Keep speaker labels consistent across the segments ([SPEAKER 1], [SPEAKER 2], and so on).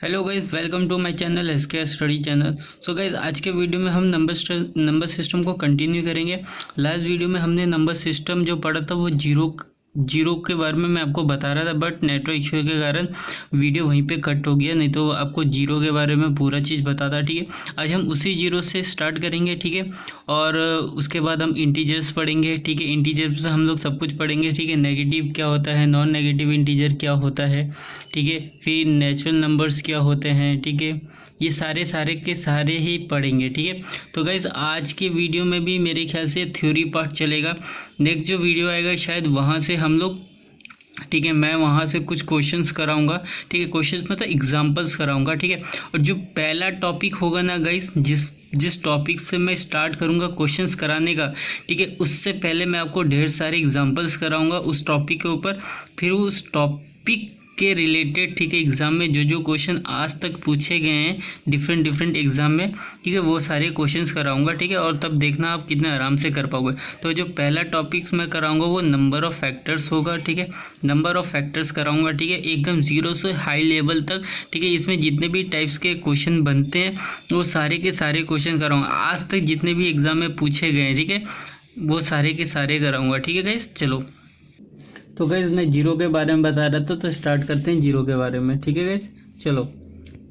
[SPEAKER 1] Hello guys, welcome to my channel SK study channel. So guys, आज के video में हम नंबर सिस्टम को कंटिन्यू करेंगे। लास्ट वीडियो में हमने नंबर सिस्टम जो पढ़ा था वो जीरो के बारे में मैं आपको बता रहा था, बट नेटवर्क इश्यू के कारण वीडियो वहीं पे कट हो गया, नहीं तो आपको जीरो के बारे में पूरा चीज़ बताता। ठीक है, आज हम उसी जीरो से स्टार्ट करेंगे। ठीक है, और उसके बाद हम इंटीजर्स पढ़ेंगे। ठीक है, इंटीजर्स से हम लोग सब कुछ पढ़ेंगे। ठीक है, नेगेटिव क्या होता है, नॉन नेगेटिव इंटीजर क्या होता है, ठीक है, फिर नेचुरल नंबर्स क्या होते हैं। ठीक है, ये सारे के सारे ही पढ़ेंगे। ठीक है, तो गाइज आज के वीडियो में भी मेरे ख्याल से थ्योरी पार्ट चलेगा। नेक्स्ट जो वीडियो आएगा शायद वहाँ से हम लोग, ठीक है, मैं वहाँ से कुछ क्वेश्चंस कराऊंगा। ठीक है, क्वेश्चंस मतलब एग्जांपल्स कराऊंगा। ठीक है, और जो पहला टॉपिक होगा ना गाइज, जिस टॉपिक से मैं स्टार्ट करूंगा क्वेश्चंस कराने का, ठीक है, उससे पहले मैं आपको ढेर सारे एग्जांपल्स कराऊंगा उस टॉपिक के ऊपर। फिर उस टॉपिक के रिलेटेड, ठीक है, एग्ज़ाम में जो जो क्वेश्चन आज तक पूछे गए हैं डिफरेंट एग्ज़ाम में, ठीक है, वो सारे क्वेश्चंस कराऊंगा। ठीक है, और तब देखना आप कितने आराम से कर पाओगे। तो जो पहला टॉपिक्स मैं कराऊंगा वो नंबर ऑफ़ फैक्टर्स होगा। ठीक है, नंबर ऑफ़ फैक्टर्स कराऊंगा। ठीक है, एकदम जीरो से हाई लेवल तक। ठीक है, इसमें जितने भी टाइप्स के क्वेश्चन बनते हैं वो सारे के सारे क्वेश्चन कराऊंगा आज तक जितने भी एग्ज़ाम में पूछे गए हैं। ठीक है, वो सारे के सारे कराऊंगा। ठीक है गाइस, चलो। तो गाइज़ मैं जीरो के बारे में बता रहा था, तो स्टार्ट करते हैं जीरो के बारे में। ठीक है गाइज़, चलो।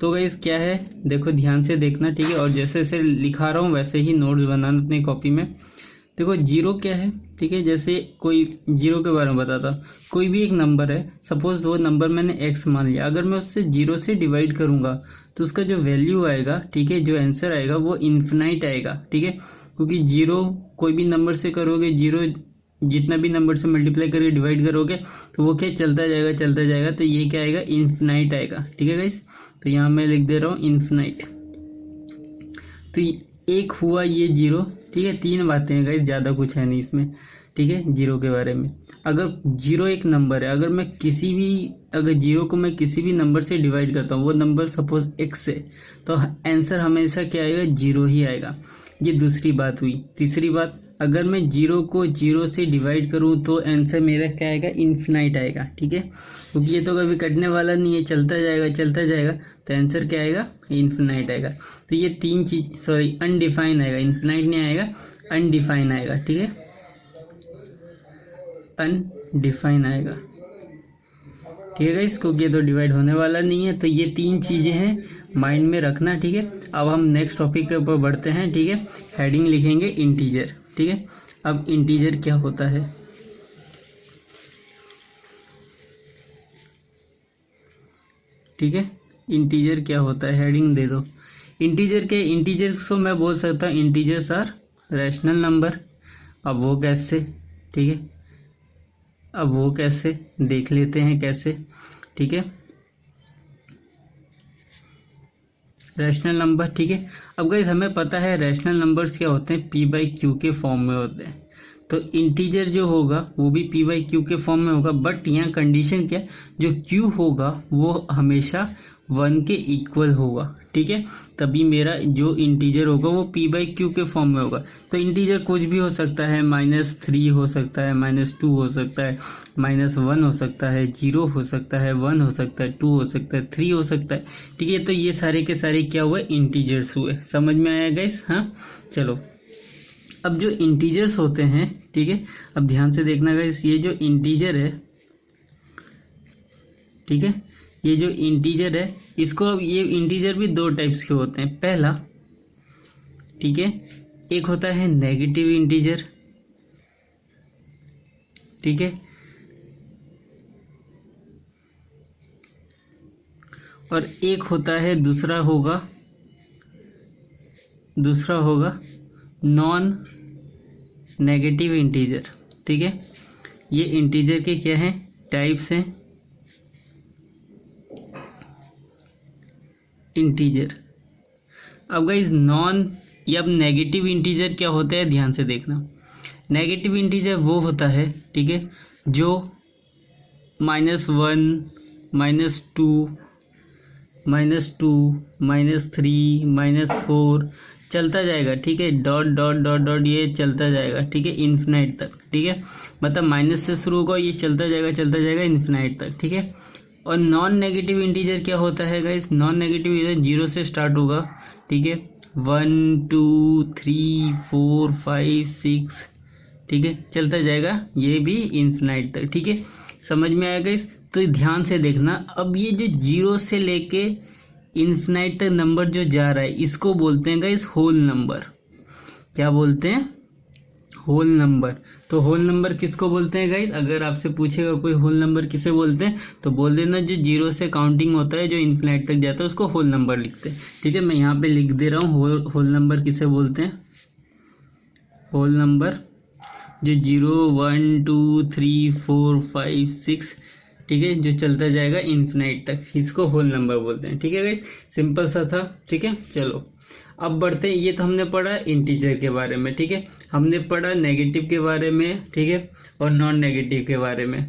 [SPEAKER 1] तो गाइज़ क्या है, देखो ध्यान से देखना। ठीक है, और जैसे जैसे लिखा रहा हूँ वैसे ही नोट्स बनाना अपनी कॉपी में। देखो जीरो क्या है, ठीक है, जैसे कोई जीरो के बारे में बताता, कोई भी एक नंबर है, सपोज वो नंबर मैंने एक्स मान लिया। अगर मैं उससे जीरो से डिवाइड करूँगा तो उसका जो वैल्यू आएगा, ठीक है, जो आंसर आएगा वो इन्फिनाइट आएगा। ठीक है, क्योंकि जीरो कोई भी नंबर से करोगे, जीरो जितना भी नंबर से मल्टीप्लाई करके डिवाइड करोगे तो वो क्या चलता जाएगा, तो ये क्या आएगा, इन्फिनाइट आएगा। ठीक है गाइस, तो यहाँ मैं लिख दे रहा हूँ इन्फिनाइट। तो एक हुआ ये जीरो। ठीक है, तीन बातें हैं गाइस, ज़्यादा कुछ है नहीं इसमें। ठीक है, जीरो के बारे में, अगर जीरो एक नंबर है, अगर जीरो को मैं किसी भी नंबर से डिवाइड करता हूँ, वो नंबर सपोज एक्स से, तो आंसर हमेशा क्या आएगा, जीरो ही आएगा। ये दूसरी बात हुई। तीसरी बात, अगर मैं जीरो को जीरो से डिवाइड करूँ तो आंसर मेरा क्या आएगा, इन्फिनाइट आएगा। ठीक है, क्योंकि ये तो कभी कटने वाला नहीं है, चलता जाएगा, तो आंसर क्या आएगा, इन्फिनाइट आएगा। तो ये तीन चीज, सॉरी, अनडिफाइन आएगा, इन्फिनाइट नहीं आएगा, अनडिफाइन आएगा। ठीक है, अनडिफाइन आएगा। ठीक है गाइस, क्योंकि ये तो डिवाइड होने वाला नहीं है। तो ये तीन चीज़ें हैं, माइंड में रखना। ठीक है, अब हम नेक्स्ट टॉपिक के ऊपर बढ़ते हैं। ठीक है, हेडिंग लिखेंगे इंटीजर। ठीक है, अब इंटीजर क्या होता है, ठीक है, इंटीजर क्या होता है, हेडिंग दे दो। इंटीजर को मैं बोल सकता हूँ इंटीजर्स आर रैशनल नंबर। अब वो कैसे, ठीक है, अब वो कैसे देख लेते हैं कैसे। ठीक है, रैशनल नंबर। ठीक है, अब गाइस हमें पता है रैशनल नंबर्स क्या होते हैं, p/q के फॉर्म में होते हैं। तो इंटीजर जो होगा वो भी p/q के फॉर्म में होगा, बट यहाँ कंडीशन क्या है, जो q होगा वो हमेशा 1 के इक्वल होगा। ठीक है, तभी मेरा जो इंटीजर होगा वो p/q के फॉर्म में होगा। तो इंटीजर कुछ भी हो सकता है, -3 हो सकता है, -2 हो सकता है, -1 हो सकता है, 0 हो सकता है, 1 हो सकता है, 2 हो सकता है, 3 हो सकता है। ठीक है, तो ये सारे के सारे क्या हुए, इंटीजर्स हुए। समझ में आया गाइस? हाँ, चलो। अब जो इंटीजर्स होते हैं, ठीक है, अब ध्यान से देखना गाइस, ये जो इंटीजर है, ठीक है, ये जो इंटीजर है, इसको, अब ये इंटीजर भी दो टाइप्स के होते हैं। पहला, ठीक है, एक होता है नेगेटिव इंटीजर। ठीक है, और एक होता है दूसरा होगा नॉन नेगेटिव इंटीजर। ठीक है, ये इंटीजर के क्या हैं, टाइप्स हैं इंटीजर। अब गाइस अब नेगेटिव इंटीजर क्या होता है, ध्यान से देखना। नेगेटिव इंटीजर वो होता है, ठीक है, जो -1, -2, -3, -4 चलता जाएगा। ठीक है, डॉट ये चलता जाएगा। ठीक है, इन्फिनाइट तक। ठीक है, मतलब माइनस से शुरू होगा, ये चलता जाएगा इन्फिनाइट तक। ठीक है, और नॉन नेगेटिव इंटीजर क्या होता है गाइस, नॉन नेगेटिव इंटीजर 0 से स्टार्ट होगा, ठीक है, 1 2 3 4 5 6, ठीक है, चलता जाएगा, ये भी इन्फिनाइट तक, ठीक है, समझ में आया गाइस। तो ध्यान से देखना, अब ये जो 0 से लेके इन्फिनाइट तक नंबर जो जा रहा है इसको बोलते हैं गाइस होल नंबर। क्या बोलते हैं, होल नंबर। तो होल नंबर किसको बोलते हैं गाइस, अगर आपसे पूछेगा कोई होल नंबर किसे बोलते हैं तो बोल देना जो 0 से काउंटिंग होता है, जो इन्फिनाइट तक जाता है उसको होल नंबर लिखते हैं, ठीक है। मैं यहाँ पे लिख दे रहा हूँ होल नंबर किसे बोलते हैं, होल नंबर जो 0 1 2 3 4 5 6, ठीक है, जो चलता जाएगा इन्फिनाइट तक, इसको होल नंबर बोलते हैं, ठीक है गाइस, सिंपल सा था, ठीक है। चलो अब बढ़ते हैं, ये तो हमने पढ़ा इंटीजर के बारे में, ठीक है, हमने पढ़ा नेगेटिव के बारे में, ठीक है, और नॉन नेगेटिव के बारे में।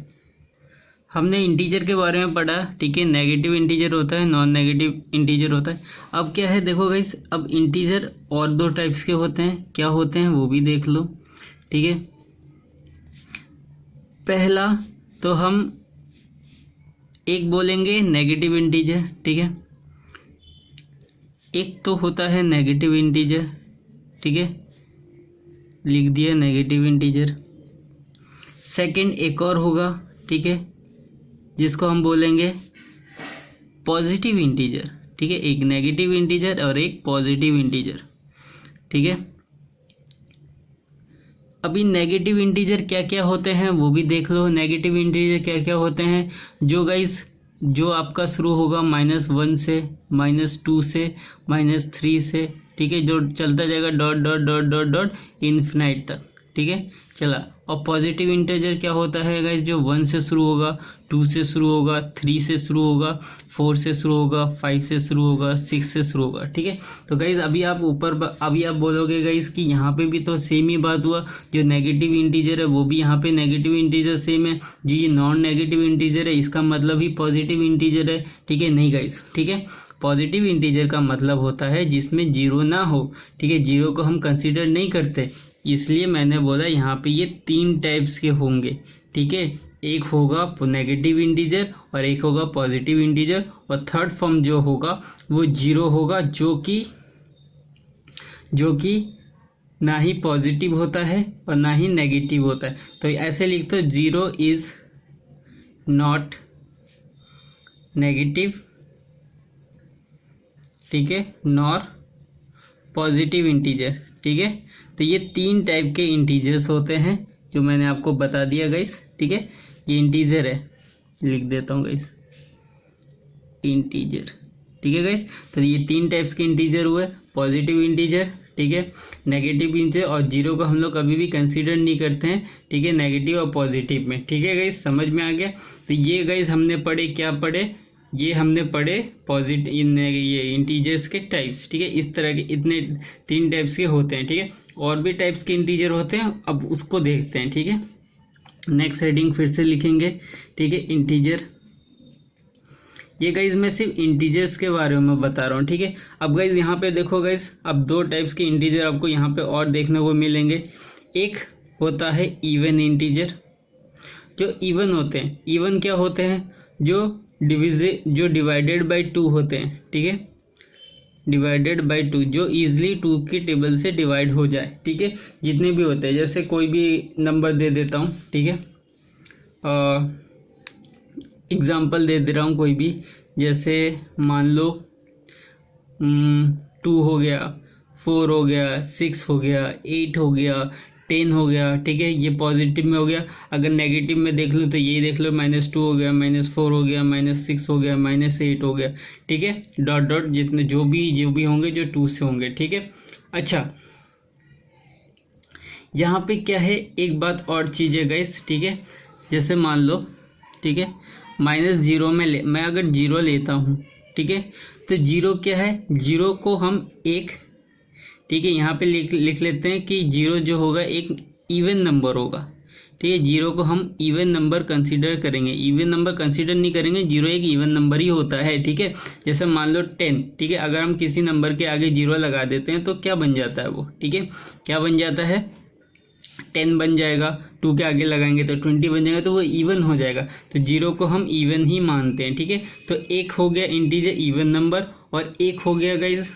[SPEAKER 1] हमने इंटीजर के बारे में पढ़ा, ठीक है, नेगेटिव इंटीजर होता है, नॉन नेगेटिव इंटीजर होता है। अब क्या है देखो गाइस, अब इंटीजर और 2 टाइप्स के होते हैं, क्या होते हैं वो भी देख लो, ठीक है। पहला तो हम एक बोलेंगे नेगेटिव इंटीजर, ठीक है, एक तो होता है नेगेटिव इंटीजर, ठीक है, लिख दिया नेगेटिव इंटीजर। सेकंड एक और होगा, ठीक है, जिसको हम बोलेंगे पॉजिटिव इंटीजर, ठीक है, एक नेगेटिव इंटीजर और एक पॉजिटिव इंटीजर, ठीक है। अभी नेगेटिव इंटीजर क्या क्या होते हैं वो भी देख लो, नेगेटिव इंटीजर क्या क्या होते हैं, जो गाइस जो आपका शुरू होगा -1 से, -2 से, -3 से, ठीक है, जो चलता जाएगा dot dot dot dot dot infinite तक, ठीक है, चला। और पॉजिटिव इंटीजर क्या होता है गाइस, जो 1 से शुरू होगा, 2 से शुरू होगा, 3 से शुरू होगा, 4 से शुरू होगा, 5 से शुरू होगा, 6 से शुरू होगा, ठीक है। तो गाइस अभी आप बोलोगे गाइस कि यहाँ पे भी तो सेम ही बात हुआ, जो नेगेटिव इंटीजर है वो भी यहाँ पे नेगेटिव इंटीजर सेम है, जो ये नॉन नेगेटिव इंटीजर है इसका मतलब ही पॉजिटिव इंटीजर है, ठीक है, नहीं गाइस, ठीक है। पॉजिटिव इंटीजर का मतलब होता है जिसमें 0 ना हो, ठीक है, 0 को हम कंसिडर नहीं करते, इसलिए मैंने बोला यहाँ पे ये 3 टाइप्स के होंगे, ठीक है, एक होगा नेगेटिव इंटीजर और एक होगा पॉजिटिव इंटीजर, और थर्ड फॉर्म जो होगा वो 0 होगा, जो कि ना ही पॉजिटिव होता है और ना ही नेगेटिव होता है। तो ऐसे लिख दो 0 इज नॉट नेगेटिव, ठीक है, नॉर पॉजिटिव इंटीजर, ठीक है। तो ये 3 टाइप के इंटीजर्स होते हैं जो मैंने आपको बता दिया गाइस, ठीक है, ये इंटीजर है, लिख देता हूँ गाइस इंटीजर, ठीक है गाइस। तो ये 3 टाइप्स के इंटीजर हुए, पॉजिटिव इंटीजर, ठीक है, नेगेटिव इंटीजर, और 0 को हम लोग कभी भी कंसीडर नहीं करते हैं, ठीक है, नेगेटिव और पॉजिटिव में, ठीक है गाइस, समझ में आ गया। तो ये गाइस हमने पढ़े, क्या पढ़े, ये हमने पढ़े पॉजिटिव ये इंटीजर्स के टाइप्स, ठीक है, इस तरह के इतने 3 टाइप्स के होते हैं, ठीक है, और भी टाइप्स के इंटीजर होते हैं, अब उसको देखते हैं, ठीक है। नेक्स्ट हेडिंग फिर से लिखेंगे, ठीक है, इंटीजर। ये गाइज मैं सिर्फ इंटीजर्स के बारे में बता रहा हूँ, ठीक है। अब गाइज यहाँ पे देखो गाइज, अब 2 टाइप्स के इंटीजर आपको यहाँ पे और देखने को मिलेंगे। एक होता है इवन इंटीजर, जो इवन होते हैं, इवन क्या होते हैं, जो डिवाइडेड बाई 2 होते हैं, ठीक है, डिवाइडेड बाई 2, जो इजीली 2 की टेबल से डिवाइड हो जाए, ठीक है, जितने भी होते हैं, जैसे कोई भी नंबर दे देता हूँ, ठीक है, एग्जाम्पल दे दे रहा हूँ कोई भी, जैसे मान लो 2 हो गया, 4 हो गया, 6 हो गया, 8 हो गया, 10 हो गया, ठीक है, ये पॉजिटिव में हो गया। अगर नेगेटिव में देख लो तो ये देख लो, -2 हो गया, -4 हो गया, -6 हो गया, -8 हो गया, ठीक है, डॉट डॉट जितने जो भी होंगे जो 2 से होंगे, ठीक है। अच्छा, यहाँ पे क्या है, एक बात और चीज़ है गाइस, ठीक है, जैसे मान लो, ठीक है, -0 में मैं अगर 0 लेता हूँ, ठीक है, तो 0 क्या है, 0 को हम एक, ठीक है, यहाँ पे लिख लेते हैं कि 0 जो होगा एक इवन नंबर होगा, ठीक है, 0 को हम इवन नंबर कंसीडर करेंगे, इवन नंबर कंसीडर नहीं करेंगे, 0 एक इवन नंबर ही होता है, ठीक है। जैसे मान लो 10, ठीक है, अगर हम किसी नंबर के आगे 0 लगा देते हैं तो क्या बन जाता है वो, ठीक है, क्या बन जाता है, 10 बन जाएगा, 2 के आगे लगाएंगे तो 20 बन जाएगा, तो वो इवन हो जाएगा। तो 0 को हम इवन ही मानते हैं, ठीक है। तो एक हो गया इंटीजर इवन नंबर, और एक हो गया गाइज,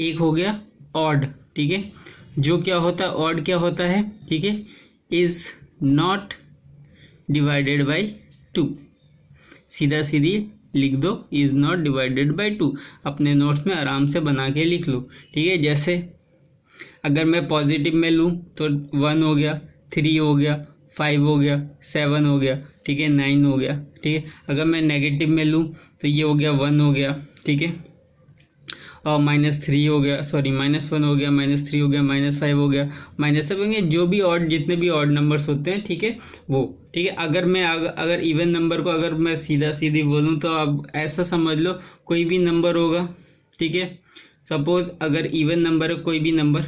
[SPEAKER 1] एक हो गया ऑड, ठीक है। जो क्या होता है, ऑड क्या होता है, ठीक है, इज नॉट डिवाइडेड बाई 2। सीधा सीधी लिख दो, इज नॉट डिवाइडेड बाई 2। अपने नोट्स में आराम से बना के लिख लो, ठीक है। जैसे अगर मैं पॉजिटिव में लूँ तो 1 हो गया, 3 हो गया, 5 हो गया, 7 हो गया, ठीक है, 9 हो गया, ठीक है। अगर मैं नेगेटिव में लूँ तो ये हो गया 1 हो गया, ठीक है, और -3 हो गया, सॉरी -1 हो गया, -3 हो गया, -5 हो गया, -7 हो गया, जो भी ऑड, जितने भी ऑड नंबर्स होते हैं, ठीक है, वो, ठीक है। अगर मैं अगर इवन नंबर को अगर मैं सीधा सीधी बोलूँ तो अब ऐसा समझ लो, कोई भी नंबर होगा, ठीक है, सपोज अगर इवन नंबर है कोई भी नंबर,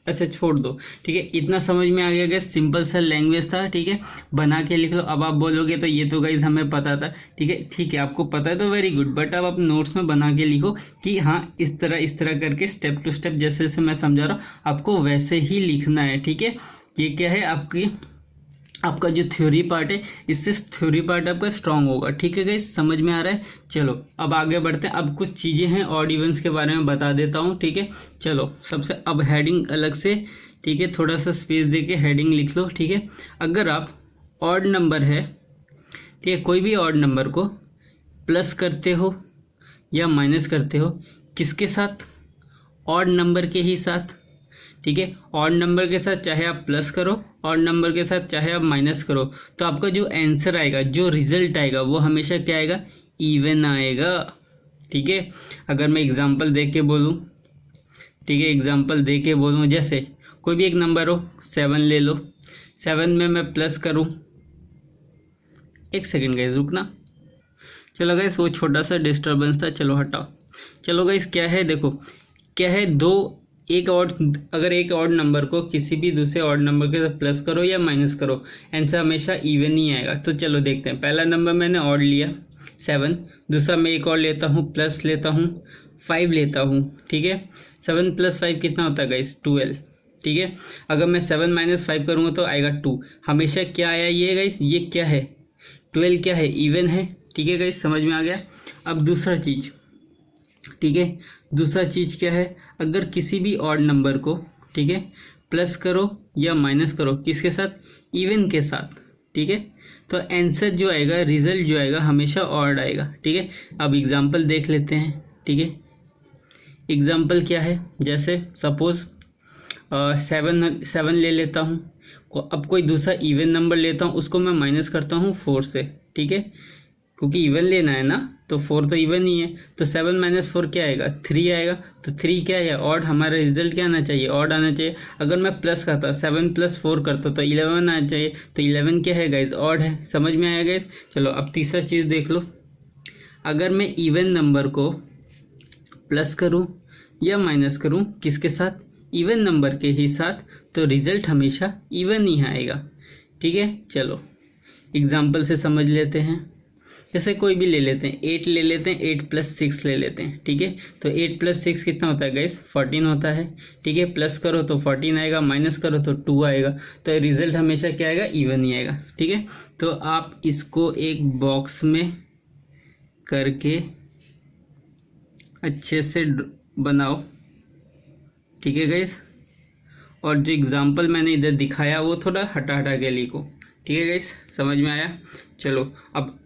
[SPEAKER 1] अच्छा छोड़ दो, ठीक है, इतना समझ में आ गया गाइस, सिंपल सा लैंग्वेज था, ठीक है, बना के लिख लो। अब आप बोलोगे तो ये तो गाइस हमें पता था, ठीक है, आपको पता है तो वेरी गुड, बट अब आप नोट्स में बना के लिखो कि हाँ इस तरह करके स्टेप टू स्टेप जैसे जैसे मैं समझा रहा हूँ आपको वैसे ही लिखना है, ठीक है। ये क्या है, आपका जो थ्योरी पार्ट है, इससे थ्योरी पार्ट आपका स्ट्रांग होगा, ठीक है गाइस, समझ में आ रहा है। चलो अब आगे बढ़ते हैं। अब कुछ चीज़ें हैं ऑड इवेंट्स के बारे में बता देता हूँ, ठीक है। चलो सबसे अब हेडिंग अलग से, ठीक है, थोड़ा सा स्पेस दे के हेडिंग लिख लो, ठीक है। अगर आप ऑड नंबर है, ठीक है, कोई भी ऑड नंबर को प्लस करते हो या माइनस करते हो, किसके साथ, ऑड नंबर के ही साथ, ठीक है। ऑड नंबर के साथ चाहे आप प्लस करो, ऑड नंबर के साथ चाहे आप माइनस करो, तो आपका जो आंसर आएगा, जो रिजल्ट आएगा, वो हमेशा क्या आएगा, इवन आएगा, ठीक है। अगर मैं एग्जांपल दे के बोलूँ, ठीक है, एग्जांपल दे के बोलूँ, जैसे कोई भी एक नंबर हो, 7 ले लो, 7 में मैं प्लस करूँ, एक सेकेंड गाइस रुकना, चलो गाइस वो छोटा सा डिस्टर्बेंस था, चलो हटाओ। चलो गाइस क्या है, देखो क्या है, अगर एक ऑड नंबर को किसी भी दूसरे ऑड नंबर के साथ प्लस करो या माइनस करो, आंसर हमेशा इवन ही आएगा। तो चलो देखते हैं, पहला नंबर मैंने ऑड लिया 7, दूसरा मैं एक और लेता हूँ, प्लस लेता हूँ, 5 लेता हूँ, ठीक है। 7 + 5 कितना होता है गाइस, 12, ठीक है। अगर मैं 7 - 5 करूँगा तो आएगा 2, हमेशा क्या आया ये गाइस, ये क्या है, 12 क्या है, इवन है, ठीक है गाइस, समझ में आ गया। अब दूसरा चीज़, ठीक है, दूसरा चीज़ क्या है, अगर किसी भी ऑड नंबर को, ठीक है, प्लस करो या माइनस करो, किसके साथ, इवन के साथ, ठीक है, तो आंसर जो आएगा, रिजल्ट जो आएगा, हमेशा ऑड आएगा, ठीक है। अब एग्जांपल देख लेते हैं, ठीक है। एग्जांपल क्या है, जैसे सपोज 7 ले लेता हूँ, अब कोई दूसरा इवन नंबर लेता हूँ, उसको मैं माइनस करता हूँ 4 से, ठीक है, क्योंकि इवन लेना है ना, तो 4 तो इवन ही है, तो 7 - 4 क्या आएगा, 3 आएगा, तो 3 क्या है, ऑड, हमारा रिजल्ट क्या आना चाहिए, ऑड आना चाहिए। अगर मैं प्लस करता, 7 + 4 करता तो 11 आना चाहिए, तो 11 क्या है गाइज, ऑड है, समझ में आया गाइज। चलो अब तीसरा चीज़ देख लो, अगर मैं इवन नंबर को प्लस करूँ या माइनस करूँ, किसके साथ, इवन नंबर के ही साथ, तो रिजल्ट हमेशा इवन ही आएगा, ठीक है। चलो एग्जाम्पल से समझ लेते हैं, जैसे कोई भी ले लेते हैं, 8 ले लेते हैं, 8 + 6 ले लेते हैं, ठीक है। तो 8 + 6 कितना होता है गाइस, 14 होता है, ठीक है। प्लस करो तो 14 आएगा, माइनस करो तो 2 आएगा, तो रिजल्ट हमेशा क्या आएगा, इवन ही आएगा, ठीक है। तो आप इसको एक बॉक्स में करके अच्छे से बनाओ, ठीक है गाइस। और जो एग्जाम्पल मैंने इधर दिखाया वो थोड़ा हटा के लिखो, ठीक है गाइस, समझ में आया। चलो अब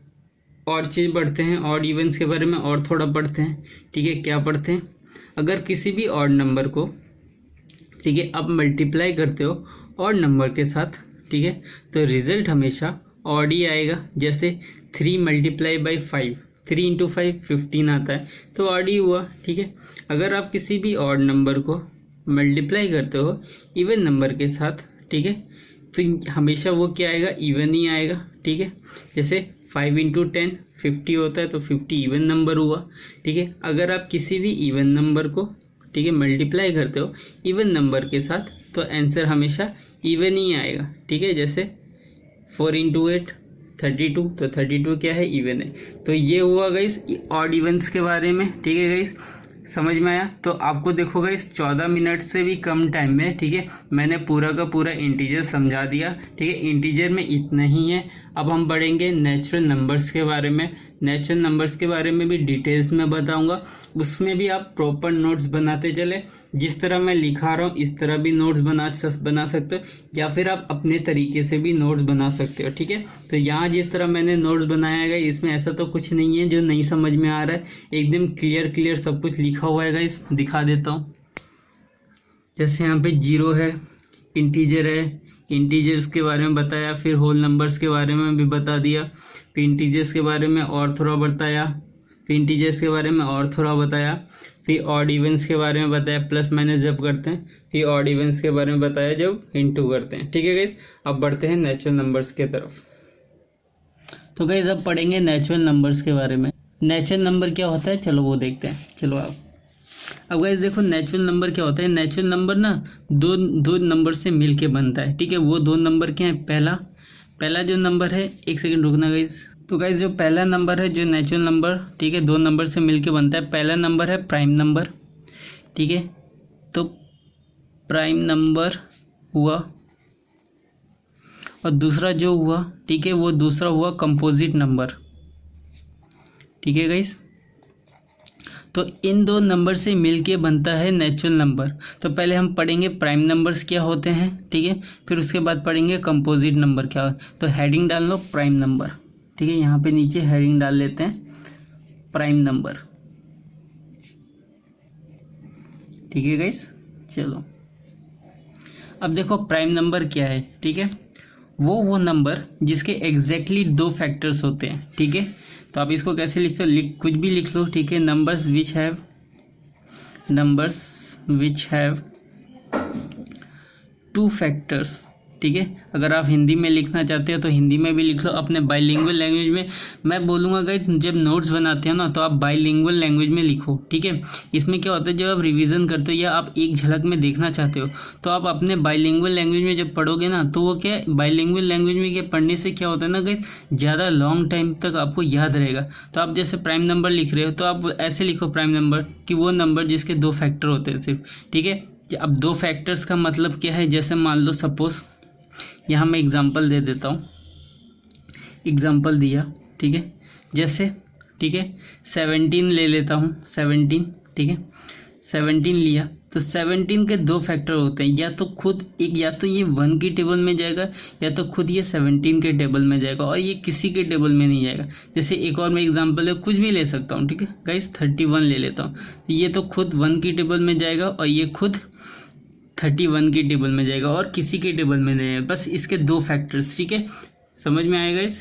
[SPEAKER 1] और चीज़ पढ़ते हैं, ऑड इवेंट्स के बारे में और थोड़ा पढ़ते हैं, ठीक है। क्या पढ़ते हैं, अगर किसी भी ऑड नंबर को, ठीक है, आप मल्टीप्लाई करते हो ऑड नंबर के साथ, ठीक है, तो रिजल्ट हमेशा ऑड ही आएगा। जैसे 3 × 5, 3 × 5 15 आता है, तो ऑड ही हुआ, ठीक है। अगर आप किसी भी ऑड नंबर को मल्टीप्लाई करते हो इवन नंबर के साथ, ठीक है, तो हमेशा वो क्या आएगा, इवन ही आएगा, ठीक है। जैसे 5 × 10 50 होता है, तो 50 इवन नंबर हुआ, ठीक है। अगर आप किसी भी इवन नंबर को, ठीक है, मल्टीप्लाई करते हो इवन नंबर के साथ, तो आंसर हमेशा इवन ही आएगा, ठीक है। जैसे 4 × 8 32, तो 32 क्या है, इवन है। तो ये हुआ गाइस ऑड इवेंट्स के बारे में, ठीक है गाइस। समझ में आया? तो आपको देखो गाइस 14 मिनट से भी कम टाइम में, ठीक है, मैंने पूरा का पूरा इंटीजर समझा दिया, ठीक है। इंटीजर में इतना ही है। अब हम बढ़ेंगे नेचुरल नंबर्स के बारे में। नेचुरल नंबर्स के बारे में भी डिटेल्स में बताऊंगा, उसमें भी आप प्रॉपर नोट्स बनाते चले। जिस तरह मैं लिखा रहा हूँ इस तरह भी नोट्स बना सकते हो, या फिर आप अपने तरीके से भी नोट्स बना सकते हो, ठीक है। तो यहाँ जिस तरह मैंने नोट्स बनाया गया इसमें ऐसा तो कुछ नहीं है जो नहीं समझ में आ रहा है, एकदम क्लियर सब कुछ लिखा हुआ है। इस दिखा देता हूँ। जैसे यहाँ पे 0 है, इंटीजर है, इंटीजर्स के बारे में बताया, फिर होल नंबर्स के बारे में भी बता दिया, फिर इंटीजर्स के बारे में और थोड़ा बताया, फिर इंटीजर्स के बारे में और थोड़ा बताया, फिर ऑड इवेंट्स के बारे में बताया, प्लस माइनस जब करते हैं, फिर ऑड इवेंट्स के बारे में बताया जब इनटू करते हैं, ठीक है गाइस। अब बढ़ते हैं नेचुरल नंबर्स के तरफ। तो गाइस अब पढ़ेंगे नेचुरल नंबर्स के बारे में। नेचुरल नंबर क्या होता है चलो वो देखते हैं। चलो अब गाइस देखो नेचुरल नंबर क्या होता है। नेचुरल नंबर ना दो नंबर से मिलके बनता है, ठीक है। वो दो नंबर क्या है, पहला जो नंबर है, एक सेकंड रुकना गाइस। तो गाइस जो पहला नंबर है जो नेचुरल नंबर, ठीक है, दो नंबर से मिलके बनता है। पहला नंबर है प्राइम नंबर, ठीक है। तो प्राइम नंबर हुआ, और दूसरा जो हुआ, ठीक है, वो दूसरा हुआ कंपोजिट नंबर, ठीक है गाइस। तो इन दो नंबर से मिलके बनता है नेचुरल नंबर। तो पहले हम पढ़ेंगे प्राइम नंबर्स क्या होते हैं, ठीक है, फिर उसके बाद पढ़ेंगे कंपोजिट नंबर क्या होता है। तो हेडिंग डाल लो प्राइम नंबर, ठीक है, यहाँ पे नीचे हेडिंग डाल लेते हैं प्राइम नंबर, ठीक है गाइस। चलो अब देखो प्राइम नंबर क्या है, ठीक है, वो नंबर जिसके एग्जैक्टली दो फैक्टर्स होते हैं, ठीक है। तो आप इसको कैसे लिखते हो, कुछ भी लिख लो, ठीक है। Numbers which have two factors, ठीक है। अगर आप हिंदी में लिखना चाहते हो तो हिंदी में भी लिख लो, अपने बाइलिंगुअल लैंग्वेज में। मैं बोलूँगा गाइस जब नोट्स बनाते हो ना तो आप बाइलिंगुअल लैंग्वेज में लिखो, ठीक है। इसमें क्या होता है, जब आप रिवीजन करते हो या आप एक झलक में देखना चाहते हो तो आप अपने बाइलिंगुअल लैंग्वेज में जब पढ़ोगे ना तो वो क्या, बाइलिंगुअल लैंग्वेज में क्या पढ़ने से क्या होता है ना गाइस, ज़्यादा लॉन्ग टाइम तक आपको याद रहेगा। तो आप जैसे प्राइम नंबर लिख रहे हो तो आप ऐसे लिखो प्राइम नंबर कि वो नंबर जिसके दो फैक्टर होते हैं सिर्फ, ठीक है। अब दो फैक्टर्स का मतलब क्या है, जैसे मान लो सपोज यहाँ मैं एग्जांपल दे देता हूँ, एग्जांपल दिया, ठीक है, जैसे, ठीक है, 17 ले लेता हूँ, 17, ठीक है, 17 लिया तो 17 के दो फैक्टर होते हैं, या तो खुद एक, या तो ये 1 की टेबल में जाएगा या तो खुद ये 17 के टेबल में जाएगा, और ये किसी के टेबल में नहीं जाएगा। जैसे एक और मैं एग्जांपल है, कुछ भी ले सकता हूँ, ठीक है गाइस, 31 ले लेता हूँ, ये तो खुद 1 की टेबल में जाएगा और ये खुद 31 की टेबल में जाएगा और किसी के टेबल में नहीं है, बस इसके दो फैक्टर्स, ठीक है। समझ में आएगा इस,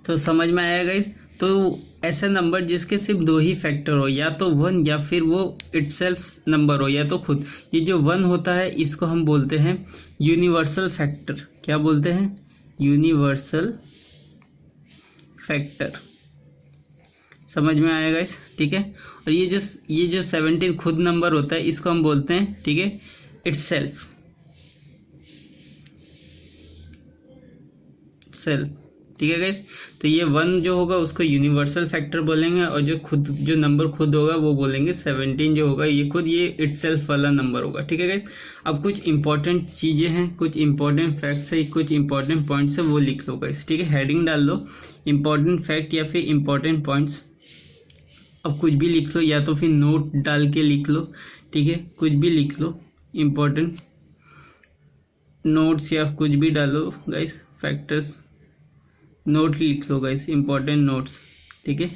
[SPEAKER 1] तो समझ में आएगा इस। तो ऐसा नंबर जिसके सिर्फ दो ही फैक्टर हो, या तो 1 या फिर वो इटसेल्फ नंबर हो, या तो खुद। ये जो 1 होता है इसको हम बोलते हैं यूनिवर्सल फैक्टर। क्या बोलते हैं, यूनिवर्सल फैक्टर। समझ में आएगा इस, ठीक है। और ये जो 17 खुद नंबर होता है इसको हम बोलते हैं, ठीक है, इटसेल्फ, ठीक है गाइस। तो ये 1 जो होगा उसको यूनिवर्सल फैक्टर बोलेंगे, और जो नंबर खुद होगा वो बोलेंगे 17 जो होगा ये खुद, ये इटसेल्फ वाला नंबर होगा, ठीक है गाइस। अब कुछ इंपॉर्टेंट चीज़ें हैं, कुछ इंपॉर्टेंट फैक्ट्स है, कुछ इंपॉर्टेंट पॉइंट्स है, वो लिख लो गाइस, ठीक है। हेडिंग डाल लो इंपॉर्टेंट फैक्ट या फिर इंपॉर्टेंट पॉइंट्स। अब कुछ भी लिख लो, या तो फिर नोट डाल के लिख लो, ठीक है, कुछ भी लिख लो, इंपॉर्टेंट नोट्स या कुछ भी डालो गाइस, फैक्टर्स नोट लिख लो गाइस, इंपॉर्टेंट नोट्स, ठीक है।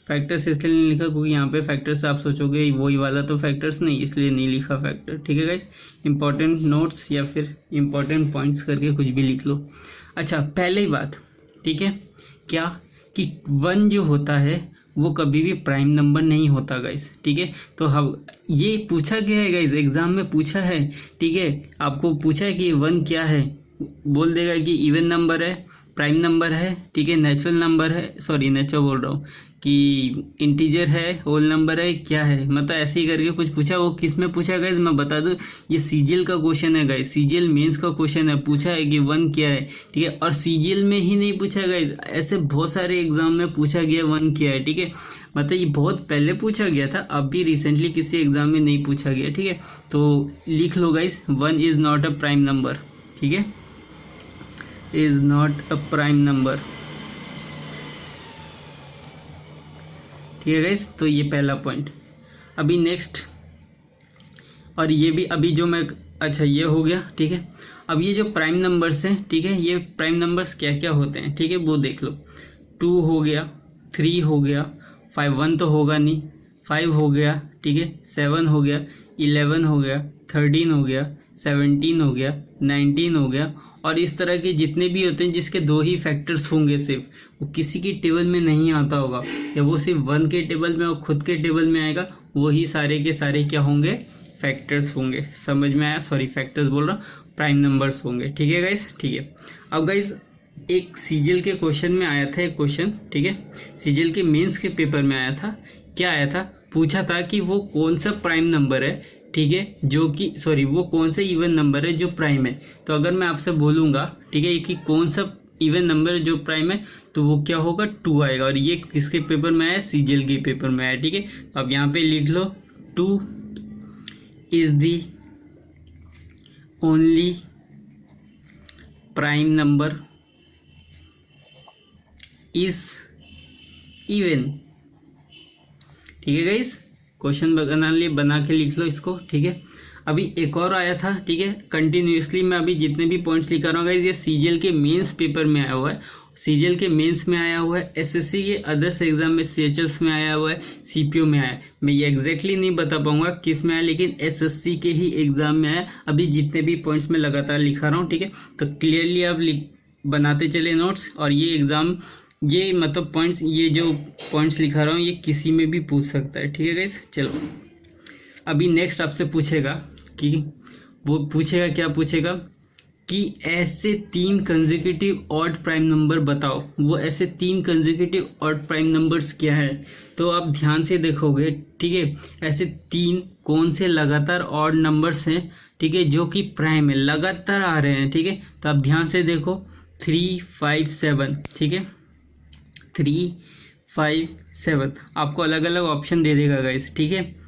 [SPEAKER 1] फैक्टर्स इसलिए नहीं लिखा क्योंकि यहाँ पे फैक्टर्स आप सोचोगे वही वाला तो फैक्टर्स नहीं, इसलिए नहीं लिखा फैक्टर, ठीक है गाइस। इंपॉर्टेंट नोट्स या फिर इंपॉर्टेंट पॉइंट्स करके कुछ भी लिख लो। अच्छा, पहले ही बात, ठीक है, क्या कि 1 जो होता है वो कभी भी प्राइम नंबर नहीं होता गाइस, ठीक है। तो हम ये पूछा गया है गाइस, एग्जाम में पूछा है, ठीक है, आपको पूछा है कि 1 क्या है, बोल देगा कि इवन नंबर है, प्राइम नंबर है, ठीक है, नेचुरल नंबर है, सॉरी नेचुरल बोल रहा हूँ कि इंटीजर है, होल नंबर है, क्या है, मतलब ऐसे ही करके कुछ पूछा। वो किस में पूछा गाइस मैं बता दूं, ये सीजीएल का क्वेश्चन है गाइस, सीजीएल मेंस का क्वेश्चन है। पूछा है कि 1 क्या है, ठीक है, और सीजीएल में ही नहीं पूछा गाइस, ऐसे बहुत सारे एग्जाम में पूछा गया 1 क्या है, ठीक है, मतलब ये बहुत पहले पूछा गया था, अभी रिसेंटली किसी एग्जाम में नहीं पूछा गया, ठीक है। तो लिख लो guys, 1 is not a prime number, ठीक है, is not a prime number, ठीक है गाइस। तो ये पहला पॉइंट। अभी नेक्स्ट, और ये भी अभी जो मैं, अच्छा ये हो गया, ठीक है। अब ये जो प्राइम नंबर्स हैं, ठीक है, ये प्राइम नंबर्स क्या क्या होते हैं, ठीक है, वो देख लो। 2 हो गया, 3 हो गया, 5, 1 तो होगा नहीं, 5 हो गया, ठीक है, 7 हो गया, 11 हो गया, 13 हो गया, 17 हो गया, 19 हो गया। और इस तरह के जितने भी होते हैं जिसके 2 ही फैक्टर्स होंगे सिर्फ, वो किसी की टेबल में नहीं आता होगा, या वो सिर्फ 1 के टेबल में और खुद के टेबल में आएगा, वही सारे के सारे क्या होंगे, फैक्टर्स होंगे। समझ में आया, सॉरी फैक्टर्स बोल रहा हूँ, प्राइम नंबर्स होंगे, ठीक है गाइस, ठीक है। अब गाइस एक सीजीएल के क्वेश्चन में आया था एक क्वेश्चन, ठीक है, सीजीएल के मेंस के पेपर में आया था, क्या आया था, पूछा था कि वो कौन सा प्राइम नंबर है, ठीक है, जो कि सॉरी वो कौन सा इवन नंबर है जो प्राइम है। तो अगर मैं आपसे बोलूँगा, ठीक है, कि कौन सा इवन नंबर है जो प्राइम है, तो वो क्या होगा, 2 आएगा। और ये किसके पेपर में आया, सीजीएल के पेपर में आया, ठीक है। तो अब यहाँ पे लिख लो, 2 is the only prime number is even, ठीक है गाइस। क्वेश्चन बना के लिख लो इसको, ठीक है। अभी एक और आया था, ठीक है, कंटिन्यूसली मैं अभी जितने भी पॉइंट्स लिखा रहा हूँ गाइस, ये सीजीएल के मेंस पेपर में आया हुआ है, सीजीएल के मेंस में आया हुआ है, एसएससी के अदर्स एग्जाम में सीएचएस में आया हुआ है, सीपीओ में आया है। मैं ये एग्जैक्टली नहीं बता पाऊंगा किस में आया, लेकिन एसएससी के ही एग्जाम में आया। अभी जितने भी पॉइंट्स मैं लगातार लिखा रहा हूँ, ठीक है, तो क्लियरली आप बनाते चले नोट्स। और ये एग्जाम, ये मतलब पॉइंट्स, ये जो पॉइंट्स लिखा रहा हूँ ये किसी में भी पूछ सकता है, ठीक है गाइस। चलो अभी नेक्स्ट आपसे पूछेगा कि वो पूछेगा, क्या पूछेगा कि ऐसे 3 कंसेक्यूटिव ऑड प्राइम नंबर बताओ। वो ऐसे 3 कंसेक्यूटिव ऑड प्राइम नंबर्स क्या है, तो आप ध्यान से देखोगे, ठीक है, ऐसे 3 कौन से लगातार ऑड नंबर्स हैं, ठीक है, जो कि प्राइम है, लगातार आ रहे हैं, ठीक है। तो आप ध्यान से देखो, 3, 5, 7, ठीक है, 3, 5, 7 आपको अलग अलग ऑप्शन दे देगा गाइस, ठीक है।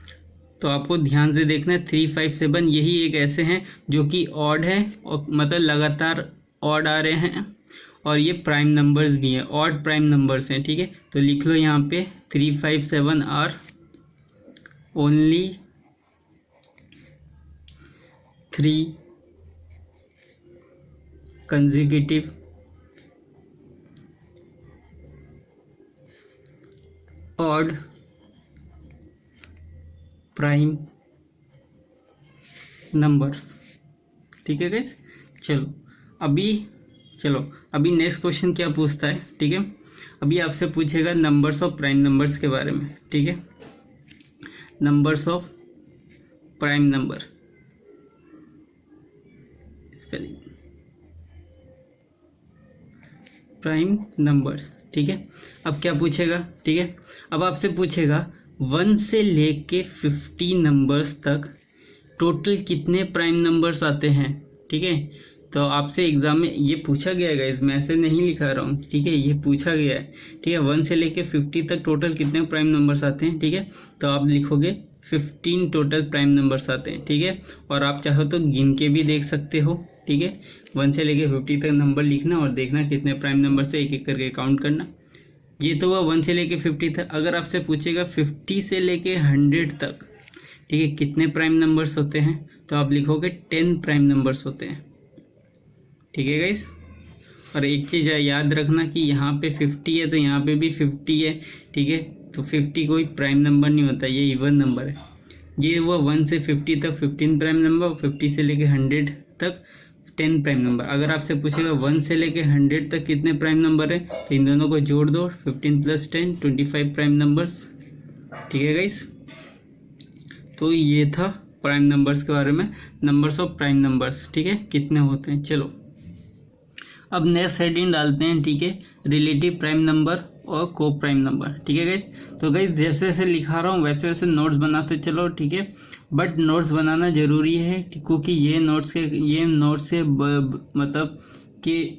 [SPEAKER 1] तो आपको ध्यान से देखना है, 3, 5, 7 यही एक ऐसे हैं जो कि ऑड है, और मतलब लगातार ऑड आ रहे हैं, और ये प्राइम नंबर्स भी हैं, ऑड प्राइम नंबर्स हैं, ठीक है। तो लिख लो यहाँ पे 3, 5, 7 are only 3 consecutive odd prime numbers, ठीक है गाइस। चलो अभी नेक्स्ट क्वेश्चन क्या पूछता है, ठीक है। अभी आपसे पूछेगा नंबर्स ऑफ प्राइम नंबर्स के बारे में, ठीक है, numbers of prime number, spelling prime numbers, ठीक है। अब क्या पूछेगा, ठीक है, अब आपसे पूछेगा 1 से लेके 50 नंबर्स तक टोटल कितने प्राइम नंबर्स आते हैं, ठीक है। तो आपसे एग्जाम में ये पूछा गया है, इसमें ऐसे नहीं लिखा रहा हूँ, ठीक है, ये पूछा गया है, ठीक है। 1 से लेके 50 तक टोटल कितने प्राइम नंबर्स आते हैं, ठीक है। तो आप लिखोगे 15 टोटल प्राइम नंबर्स आते हैं, ठीक है। और आप चाहो तो गिन के भी देख सकते हो, ठीक है। 1 से लेके 50 तक नंबर लिखना और देखना कितने प्राइम नंबर से, एक एक करके काउंट करना। ये तो हुआ 1 से लेके 50 तक। अगर आपसे पूछेगा 50 से लेके 100 तक, ठीक है, कितने प्राइम नंबर्स होते हैं, तो आप लिखोगे 10 प्राइम नंबर्स होते हैं, ठीक है गाइस। और एक चीज़ याद रखना कि यहाँ पे 50 है तो यहाँ पे भी 50 है, ठीक है। तो 50 कोई प्राइम नंबर नहीं होता, ये इवन नंबर है। ये हुआ 1 से 50 तक 15 प्राइम नंबर, 50 से लेके 100 तक 10 प्राइम नंबर। अगर आपसे पूछेगा 1 से लेके 100 तक कितने प्राइम नंबर है, तो इन दोनों को जोड़ दो, 15 + 10 25 प्राइम नंबर्स, ठीक है गाइस। तो ये था प्राइम नंबर्स के बारे में, नंबर्स ऑफ प्राइम नंबर्स, ठीक है, कितने होते हैं। चलो अब नेक्स्ट हेडिंग डालते हैं, ठीक है, रिलेटिव प्राइम नंबर और को प्राइम नंबर, ठीक है गाइस। तो गाइस जैसे जैसे लिखा रहा हूँ वैसे वैसे नोट्स बनाते चलो, ठीक है, बट नोट्स बनाना ज़रूरी है क्योंकि ये नोट्स से मतलब कि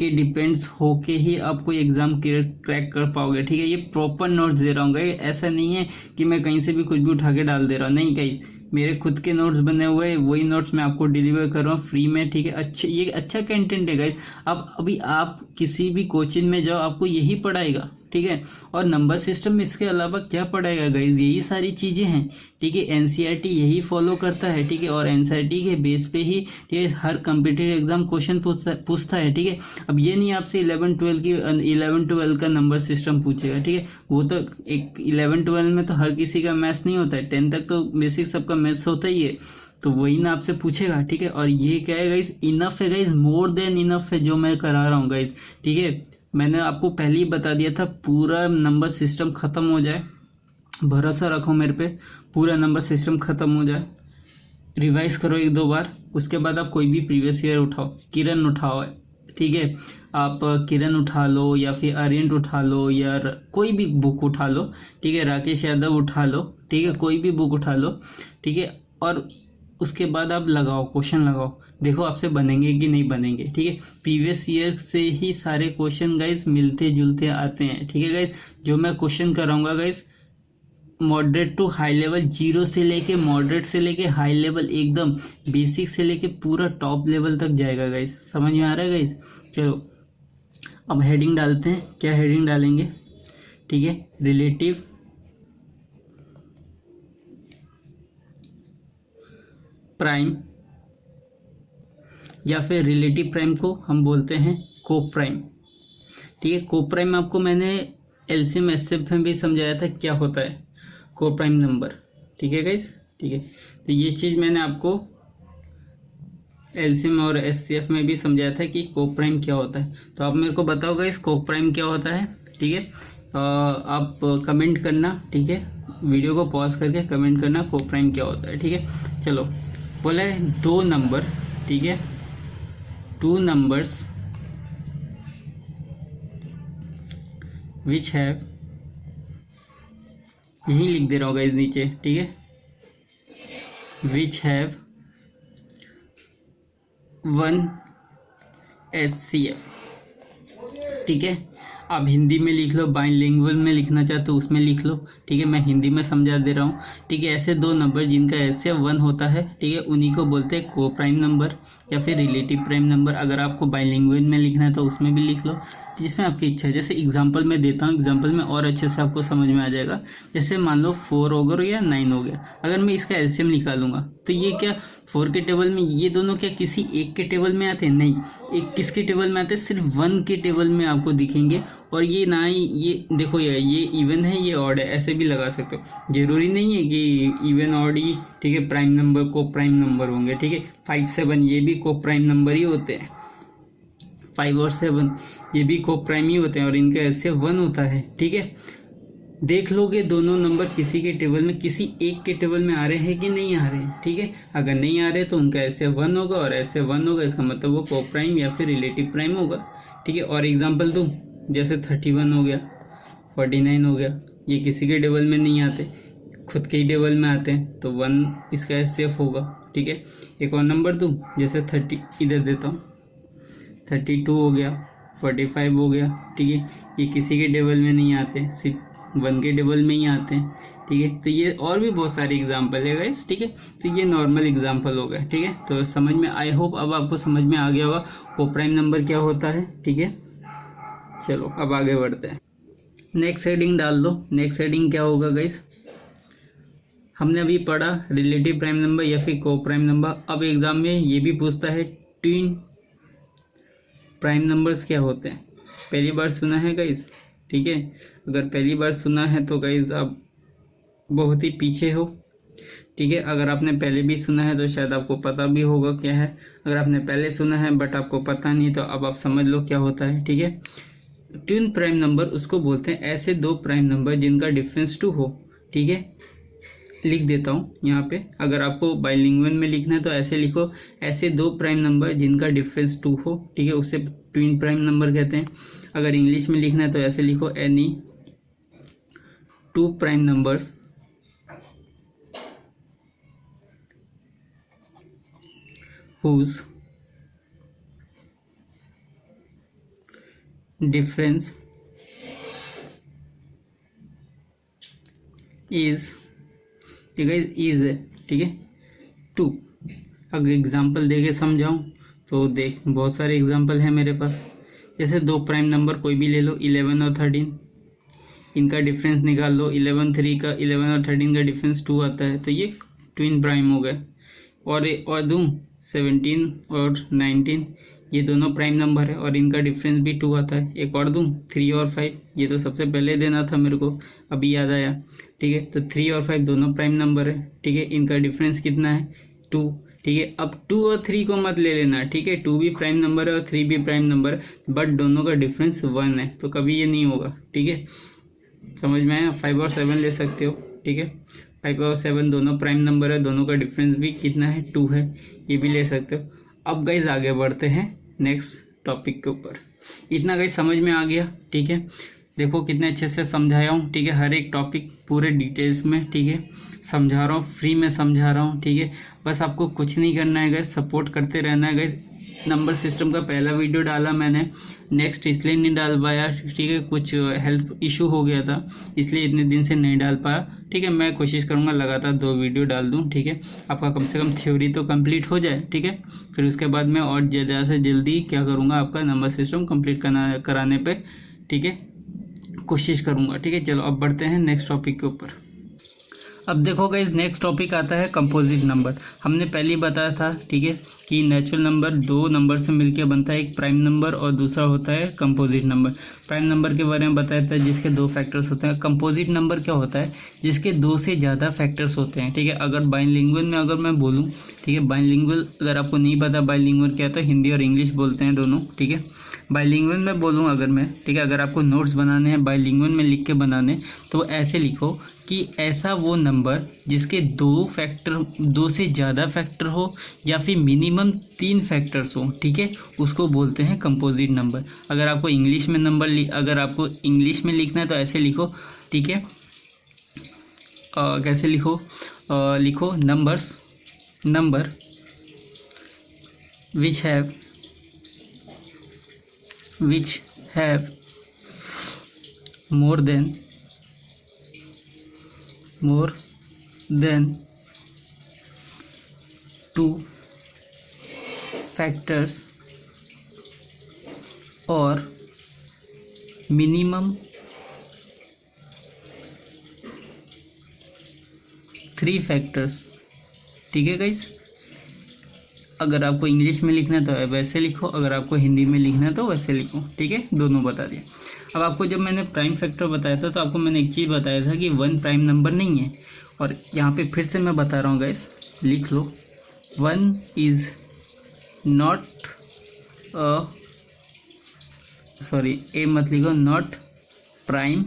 [SPEAKER 1] डिपेंड्स होके ही आप कोई एग्ज़ाम क्रैक कर पाओगे, ठीक है। ये प्रॉपर नोट्स दे रहा हूँ गाइस, ऐसा नहीं है कि मैं कहीं से भी कुछ भी उठा के डाल दे रहा हूँ, नहीं गाइस, मेरे खुद के नोट्स बने हुए हैं, वही नोट्स मैं आपको डिलीवर कर रहा हूँ फ्री में, ठीक है। ये अच्छा कंटेंट है गाइस। अब अभी आप किसी भी कोचिंग में जाओ आपको यही पढ़ाएगा, ठीक है। और नंबर सिस्टम में इसके अलावा क्या पढ़ाएगा गाइस, यही सारी चीज़ें हैं, ठीक है। एनसीईआरटी यही फॉलो करता है, ठीक है, और एनसीईआरटी के बेस पे ही, ठीक है, हर कम्पिटिटिव एग्जाम क्वेश्चन पूछता है, ठीक है। अब ये नहीं आपसे 11-12 का नंबर सिस्टम पूछेगा, ठीक है। वो तो एक 11-12 में तो हर किसी का मैथ्स नहीं होता है, 10 तक तो बेसिक सबका मैथ्स होता ही है, तो वही ना आपसे पूछेगा, ठीक है। और ये क्या है गाइस, इनफ है गाइस, मोर देन इनफ है जो मैं करा रहा हूँ गाइस, ठीक है। मैंने आपको पहले ही बता दिया था, पूरा नंबर सिस्टम ख़त्म हो जाए, भरोसा रखो मेरे पे, पूरा नंबर सिस्टम ख़त्म हो जाए, रिवाइज करो 1-2 बार, उसके बाद आप कोई भी प्रीवियस ईयर उठाओ, किरण उठाओ, ठीक है, आप किरण उठा लो या फिर आर्यंट उठा लो या कोई भी बुक उठा लो, ठीक है, राकेश यादव उठा लो, ठीक है, कोई भी बुक उठा लो, ठीक है। और उसके बाद आप लगाओ, क्वेश्चन लगाओ, देखो आपसे बनेंगे कि नहीं बनेंगे, ठीक है। प्रीवियस ईयर से ही सारे क्वेश्चन गाइस मिलते जुलते आते हैं, ठीक है गाइस। जो मैं क्वेश्चन कराऊंगा guys, moderate to high level, zero से लेके मॉडरेट से लेके हाई लेवल, एकदम बेसिक से लेके पूरा टॉप लेवल तक जाएगा गाइस, समझ में आ रहा है गाइस। चलो अब हेडिंग डालते हैं, क्या हेडिंग डालेंगे, ठीक है, रिलेटिव प्राइम या फिर रिलेटिव प्राइम को हम बोलते हैं को प्राइम, ठीक है। को प्राइम आपको मैंने एलसीएम एचसीएफ में भी समझाया था क्या होता है को प्राइम नंबर, ठीक है गाइस, ठीक है। तो ये चीज़ मैंने आपको एलसीएम और एचसीएफ में भी समझाया था कि को प्राइम क्या होता है। तो आप मेरे को बताओ गाइस को प्राइम क्या होता है, ठीक है। आप कमेंट करना, ठीक है, वीडियो को पॉज करके कमेंट करना को प्राइम क्या होता है, ठीक है। चलो बोला है 2 नंबर, ठीक है, 2 numbers which have, यही लिख दे रहा होगा इस नीचे, ठीक है, which have 1 HCF, ठीक है। आप हिंदी में लिख लो, बाइलिंगुअल में लिखना चाहते हो उसमें लिख लो, ठीक है, मैं हिंदी में समझा दे रहा हूँ, ठीक है। ऐसे 2 नंबर जिनका HCF 1 होता है, ठीक है, उन्हीं को बोलते हैं को प्राइम नंबर या फिर रिलेटिव प्राइम नंबर। अगर आपको बाइलिंगुअल में लिखना है तो उसमें भी लिख लो, जिसमें आपकी इच्छा है। जैसे एग्जांपल में देता हूँ, एग्जांपल में और अच्छे से आपको समझ में आ जाएगा। जैसे मान लो 4 हो गया या 9 हो गया, अगर मैं इसका एलसीएम निकालूंगा तो ये क्या 4 के टेबल में ये दोनों क्या किसी एक के टेबल में आते हैं, नहीं, एक किसके टेबल में आते हैं, सिर्फ 1 के टेबल में आपको दिखेंगे। और ये ना ही ये देखो ये इवन है ये ऑड है, ऐसे भी लगा सकते हो, जरूरी नहीं है कि इवन ऑड ही, ठीक है, प्राइम नंबर को प्राइम नंबर होंगे, ठीक है। 5, 7 ये भी को प्राइम नंबर ही होते हैं, 5 और 7 ये भी को प्राइम ही होते हैं और इनका एचसीएफ 1 होता है, ठीक है। देख लोगे दोनों नंबर किसी के टेबल में, किसी एक के टेबल में आ रहे हैं कि नहीं आ रहे हैं, ठीक है। अगर नहीं आ रहे तो उनका एचसीएफ 1 होगा और एचसीएफ 1 होगा इसका मतलब वो को प्राइम या फिर रिलेटिव प्राइम होगा, ठीक है। और एग्जांपल दूं, जैसे 31 हो गया, 49 हो गया, ये किसी के टेबल में नहीं आते, खुद के ही टेबल में आते हैं, तो 1 इसका एचसीएफ होगा, ठीक है। एक और नंबर दूं, जैसे 30 इधर देता हूँ, 32 हो गया, 45 हो गया, ठीक है, ये किसी के टेबल में नहीं आते, सिर्फ 1 के टेबल में ही आते हैं, ठीक है। तो ये और भी बहुत सारे एग्जाम्पल है गाइस, ठीक है। तो ये नॉर्मल एग्जाम्पल हो गया, ठीक है। तो समझ में, आई होप अब आपको समझ में आ गया होगा को प्राइम नंबर क्या होता है, ठीक है। चलो अब आगे बढ़ते हैं, नेक्स्ट हेडिंग डाल दो। नेक्स्ट हेडिंग क्या होगा गाइस, हमने अभी पढ़ा रिलेटिव प्राइम नंबर या फिर को प्राइम नंबर। अब एग्जाम में ये भी पूछता है ट्विन प्राइम नंबर्स क्या होते हैं। पहली बार सुना है गाइस, ठीक है। अगर पहली बार सुना है तो गाइस आप बहुत ही पीछे हो, ठीक है। अगर आपने पहले भी सुना है तो शायद आपको पता भी होगा क्या है। अगर आपने पहले सुना है बट आपको पता नहीं तो अब आप समझ लो क्या होता है, ठीक है। ट्विन प्राइम नंबर उसको बोलते हैं ऐसे 2 प्राइम नंबर जिनका डिफरेंस 2 हो, ठीक है। लिख देता हूँ यहाँ पे। अगर आपको बाइलिंगुअल में लिखना है तो ऐसे लिखो, ऐसे दो प्राइम नंबर जिनका डिफरेंस 2 हो, ठीक है, उसे ट्विन प्राइम नंबर कहते हैं। अगर इंग्लिश में लिखना है तो ऐसे लिखो, any 2 prime numbers whose difference is, ठीक है, इज है, ठीक है, 2। अगर एग्जाम्पल दे के समझाऊँ तो देख, बहुत सारे एग्जाम्पल हैं मेरे पास। जैसे दो प्राइम नंबर कोई भी ले लो, 11 और 13, इनका डिफरेंस निकाल लो। 11 और 13 का डिफरेंस 2 आता है, तो ये ट्विन प्राइम हो गए। और दूँ 17 और 19, ये दोनों प्राइम नंबर है और इनका डिफरेंस भी 2 आता है। एक और दूँ, 3 और 5, ये तो सबसे पहले देना था मेरे को, अभी याद आया, ठीक है। तो 3 और 5 दोनों प्राइम नंबर है, ठीक है, इनका डिफरेंस कितना है, 2, ठीक है। अब 2 और 3 को मत ले लेना, ठीक है, 2 भी प्राइम नंबर है और 3 भी प्राइम नंबर है, बट दोनों का डिफरेंस 1 है, तो कभी ये नहीं होगा, ठीक है, समझ में आया। 5 और 7 ले सकते हो, ठीक है, 5 और 7 दोनों प्राइम नंबर है, दोनों का डिफरेंस भी कितना है, 2 है, ये भी ले सकते हो। अब गाइज आगे बढ़ते हैं नेक्स्ट टॉपिक के ऊपर। इतना गाइज समझ में आ गया, ठीक है। देखो कितने अच्छे से समझाया हूँ, ठीक है, हर एक टॉपिक पूरे डिटेल्स में, ठीक है, समझा रहा हूँ, फ्री में समझा रहा हूँ, ठीक है। बस आपको कुछ नहीं करना है गाइज, सपोर्ट करते रहना है गाइज। नंबर सिस्टम का पहला वीडियो डाला मैंने, नेक्स्ट इसलिए नहीं डाल पाया, ठीक है, कुछ हेल्थ इशू हो गया था, इसलिए इतने दिन से नहीं डाल पाया, ठीक है। मैं कोशिश करूँगा लगातार 2 वीडियो डाल दूँ, ठीक है, आपका कम से कम थ्योरी तो कंप्लीट हो जाए, ठीक है। फिर उसके बाद मैं और ज़्यादा से जल्दी क्या करूँगा, आपका नंबर सिस्टम कंप्लीट कराने पे, ठीक है, कोशिश करूँगा, ठीक है। चलो अब बढ़ते हैं नेक्स्ट टॉपिक के ऊपर। अब देखो गाइस, नेक्स्ट टॉपिक आता है कंपोजिट नंबर। हमने पहले ही बताया था, ठीक है, कि नेचुरल नंबर 2 नंबर से मिलकर बनता है, एक प्राइम नंबर और दूसरा होता है कंपोजिट नंबर। प्राइम नंबर के बारे में बताया था जिसके 2 फैक्टर्स होते हैं। कंपोजिट नंबर क्या होता है, जिसके 2 से ज़्यादा फैक्टर्स होते हैं, ठीक है। अगर बाइलिंगुअल में अगर मैं बोलूँ, ठीक है, बाइलिंगुअल अगर आपको नहीं पता बाइलिंगुअल क्या है, तो हिंदी और इंग्लिश बोलते हैं दोनों, ठीक है। बाइलिंगुअल में बोलूँ अगर मैं, ठीक है, अगर आपको नोट्स बनाने हैं बाइलिंगुअल में लिख के बनाने, तो ऐसे लिखो कि ऐसा वो नंबर जिसके 2 से ज़्यादा फैक्टर हो या फिर मिनिमम 3 फैक्टर्स हो, ठीक है, उसको बोलते हैं कंपोजिट नंबर। अगर आपको इंग्लिश में अगर आपको इंग्लिश में लिखना है तो ऐसे लिखो, ठीक है, कैसे लिखो, लिखो number which have more than 2 factors और minimum 3 फैक्टर्स, ठीक है गाइस। अगर आपको इंग्लिश में लिखना है तो वैसे लिखो, अगर आपको हिंदी में लिखना है तो वैसे लिखो, ठीक है, दोनों बता दिया। अब आपको जब मैंने प्राइम फैक्टर बताया था तो आपको मैंने एक चीज़ बताया था कि 1 प्राइम नंबर नहीं है, और यहाँ पे फिर से मैं बता रहा हूँ गाइस, लिख लो, 1 इज़ नॉट ए मत लिखो, नॉट प्राइम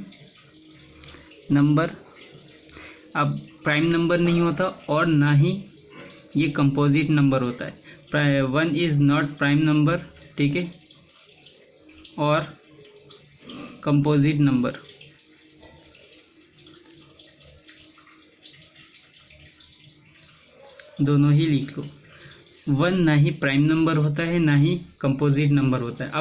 [SPEAKER 1] नंबर। अब प्राइम नंबर नहीं होता और ना ही ये कंपोजिट नंबर होता है। 1 इज़ नॉट प्राइम नंबर, ठीक है, और कंपोजिट नंबर, दोनों ही लिख लो। 1 ना ही प्राइम नंबर होता है ना ही कंपोजिट नंबर होता है। अब